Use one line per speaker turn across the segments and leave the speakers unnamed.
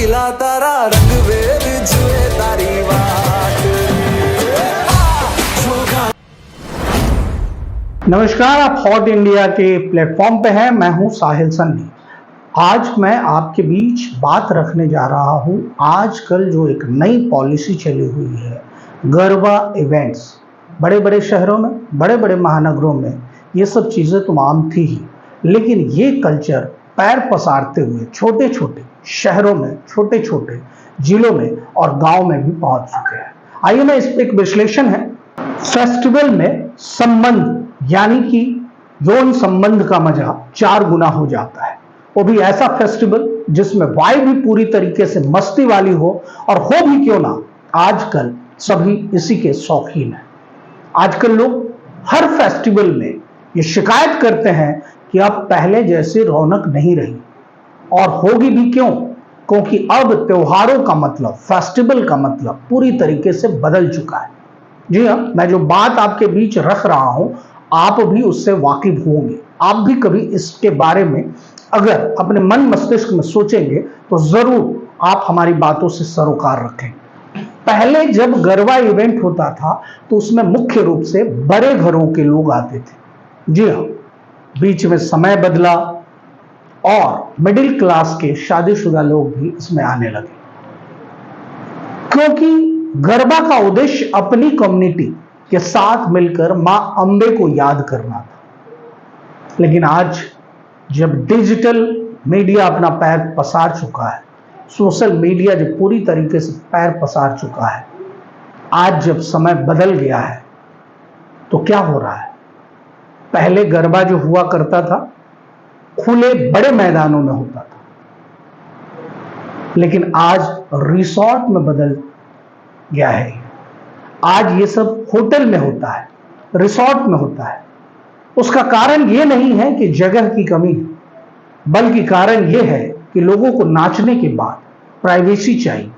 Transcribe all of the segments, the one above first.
रंगीला तारा रंग वेद जुए तारी वाट।
नमस्कार, आप हॉट इंडिया के प्लेटफॉर्म पे हैं। मैं हूं साहिल सन्नी। आज मैं आपके बीच बात रखने जा रहा हूं आजकल जो एक नई पॉलिसी चली हुई है, गरबा इवेंट्स। बड़े बड़े शहरों में, बड़े बड़े महानगरों में ये सब चीज़ें तो आम थी ही, लेकिन ये कल्चर पैर पसारते हुए छोटे छोटे शहरों में, छोटे छोटे जिलों में और गांव में भी पहुंच चुके हैं। आइए, मैं इस पर एक विश्लेषण है। फेस्टिवल में संबंध यानी कि यौन संबंध का मजा 4 गुना हो जाता है। वो भी ऐसा फेस्टिवल जिसमें वाइब भी पूरी तरीके से मस्ती वाली हो, और हो भी क्यों ना, आजकल सभी इसी के शौकीन हैं। आजकल लोग हर फेस्टिवल में ये शिकायत करते हैं कि अब पहले जैसी रौनक नहीं रही, और होगी भी क्यों, क्योंकि अब त्योहारों का मतलब, फेस्टिवल का मतलब पूरी तरीके से बदल चुका है। जी हाँ, मैं जो बात आपके बीच रख रहा हूं, आप भी उससे वाकिफ होंगे। आप भी कभी इसके बारे में अगर अपने मन मस्तिष्क में सोचेंगे तो जरूर आप हमारी बातों से सरोकार रखेंगे। पहले जब गरबा इवेंट होता था तो उसमें मुख्य रूप से बड़े घरों के लोग आते थे। जी हाँ, बीच में समय बदला और मिडिल क्लास के शादीशुदा लोग भी इसमें आने लगे, क्योंकि गरबा का उद्देश्य अपनी कम्युनिटी के साथ मिलकर मां अंबे को याद करना था। लेकिन आज जब डिजिटल मीडिया अपना पैर पसार चुका है, सोशल मीडिया जब पूरी तरीके से पैर पसार चुका है, आज जब समय बदल गया है, तो क्या हो रहा है? पहले गरबा जो हुआ करता था खुले बड़े मैदानों में होता था, लेकिन आज रिसोर्ट में बदल गया है। आज ये सब होटल में होता है, रिसोर्ट में होता है। उसका कारण ये नहीं है कि जगह की कमी है, बल्कि कारण ये है कि लोगों को नाचने के बाद प्राइवेसी चाहिए।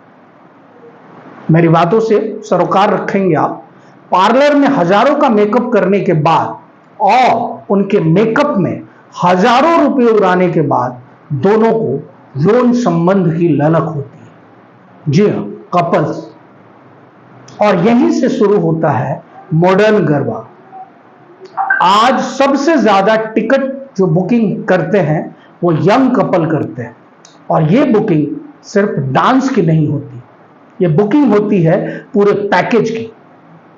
मेरी बातों से सरोकार रखेंगे आप। पार्लर में हजारों का मेकअप करने के बाद और उनके मेकअप में हजारों रुपए उड़ाने के बाद दोनों को यौन संबंध की ललक होती है। जी हाँ, कपल्स। और यहीं से शुरू होता है मॉडर्न गरबा। आज सबसे ज्यादा टिकट जो बुकिंग करते हैं वो यंग कपल करते हैं, और ये बुकिंग सिर्फ डांस की नहीं होती, ये बुकिंग होती है पूरे पैकेज की,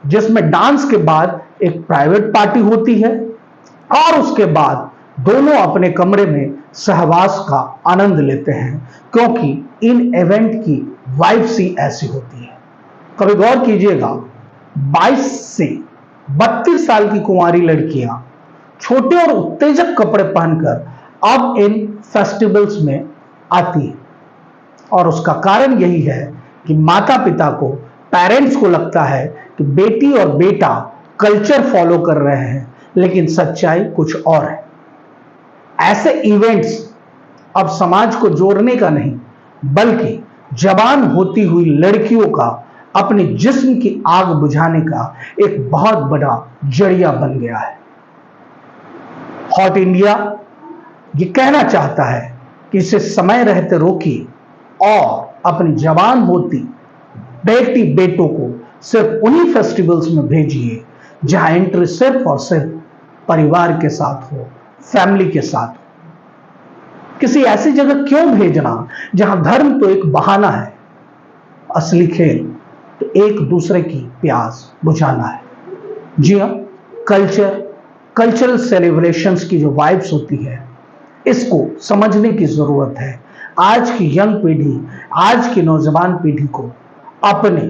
जिसमें डांस के बाद एक प्राइवेट पार्टी होती है और उसके बाद दोनों अपने कमरे में सहवास का आनंद लेते हैं, क्योंकि इन इवेंट की वाइब सी ऐसी होती है। कभी गौर कीजिएगा, 22 से 32 साल की कुंवारी लड़कियां छोटे और उत्तेजक कपड़े पहनकर अब इन फेस्टिवल्स में आती है, और उसका कारण यही है कि माता पिता को, पेरेंट्स को लगता है कि बेटी और बेटा कल्चर फॉलो कर रहे हैं, लेकिन सच्चाई कुछ और है। ऐसे इवेंट्स अब समाज को जोड़ने का नहीं, बल्कि जवान होती हुई लड़कियों का अपने जिस्म की आग बुझाने का एक बहुत बड़ा जरिया बन गया है। हॉट इंडिया ये कहना चाहता है कि इसे समय रहते रोकिए और अपनी जवान होती बेटी बेटों को सिर्फ उन्हीं फेस्टिवल्स में भेजिए जहां एंट्री सिर्फ और सिर्फ परिवार के साथ हो, फैमिली के साथ हो। किसी ऐसी जगह क्यों भेजना जहां धर्म तो एक बहाना है, असली खेल तो एक दूसरे की प्यास बुझाना है। जी हाँ, कल्चरल सेलिब्रेशंस की जो वाइब्स होती है, इसको समझने की जरूरत है। आज की यंग पीढ़ी, आज की नौजवान पीढ़ी को अपने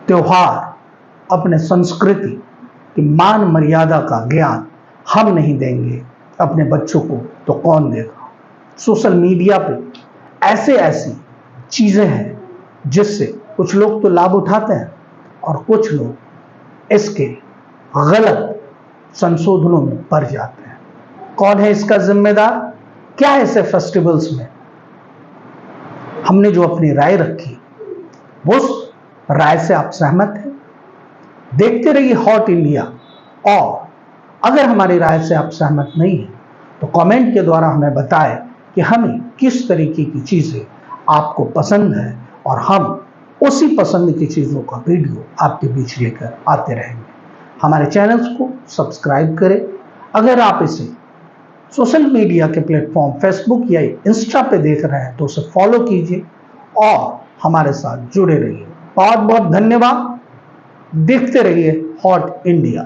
त्योहार, अपने संस्कृति की मान मर्यादा का ज्ञान हम नहीं देंगे अपने बच्चों को तो कौन देगा? सोशल मीडिया पे ऐसी चीजें हैं जिससे कुछ लोग तो लाभ उठाते हैं और कुछ लोग इसके गलत संशोधनों में पड़ जाते हैं। कौन है इसका जिम्मेदार? क्या है ऐसे फेस्टिवल्स में हमने जो अपनी राय रखी, उस राय से आप सहमत हैं? देखते रहिए हॉट इंडिया, और अगर हमारी राय से आप सहमत नहीं हैं तो कमेंट के द्वारा हमें बताएं कि हमें किस तरीके की चीजें आपको पसंद है और हम उसी पसंद की चीज़ों का वीडियो आपके बीच लेकर आते रहेंगे। हमारे चैनल्स को सब्सक्राइब करें। अगर आप इसे सोशल मीडिया के प्लेटफॉर्म फेसबुक या इंस्टा पे देख रहे हैं तो उसे फॉलो कीजिए और हमारे साथ जुड़े रहिए। बहुत बहुत धन्यवाद। देखते रहिए हॉट इंडिया।